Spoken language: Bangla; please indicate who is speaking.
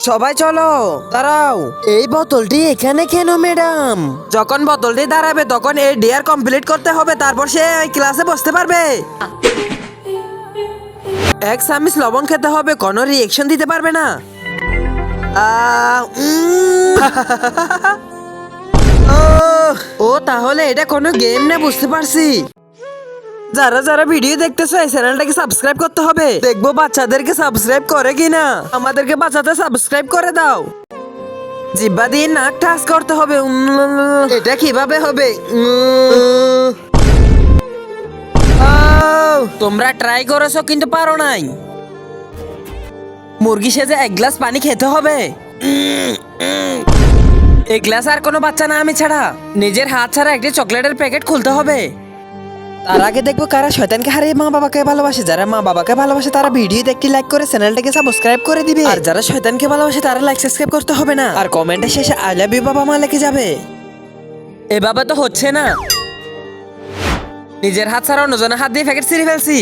Speaker 1: সবাই চলো। দাঁড়াও, এই বোতলটি এখানে কেন ম্যাডাম? যখন বোতলটি দাঁড়াবে তখন এই ডিয়ার কমপ্লিট করতে হবে, তারপর সে এই ক্লাসে বসতে পারবে। এক চামচ লবণ খেতে হবে, কোনো রিয়েকশন দিতে পারবে না। ও তাহলে এটা কোনো গেম না, বুঝতে পারছি। যারা যারা ভিডিও দেখতেছো এই চ্যানেলটাকে সাবস্ক্রাইব করতে হবে। দেখবো বাচ্চাদেরকে সাবস্ক্রাইব করে কিনা। আমাদেরকে বাচ্চাদের সাবস্ক্রাইব করে দাও। জিহ্বা দিয়ে নাক টাচ করতে হবে। এটা কিভাবে হবে? তোমরা ট্রাই করেছো কিন্তু পারো নাই। মুরগি সেজে এক গ্লাস পানি খেতে হবে। এক গ্লাস আর কোনো বাচ্চা না আমি ছাড়া। নিজের হাত ছাড়া একটি চকলেটের প্যাকেট খুলতে হবে। তার আগে দেখবো কারা শয়তানকে হারিয়ে মা বাবাকে ভালোবাসে। যারা মা বাবাকে ভালোবাসে তারা ভিডিওতে একটি লাইক করে চ্যানেলটাকে সাবস্ক্রাইব করে দিবে। আর যারা শয়তানকে ভালোবাসে তারা লাইক সাবস্ক্রাইব করতে হবে না। আর কমেন্টের শেষে আই লাভ ইউ বাবা মা লিখে যাবে। এভাবে তো হচ্ছে না। নিজের হাত ছাড়া অন্যজনের হাত দিয়ে প্যাকেট ছিঁড়ে ফেলছি।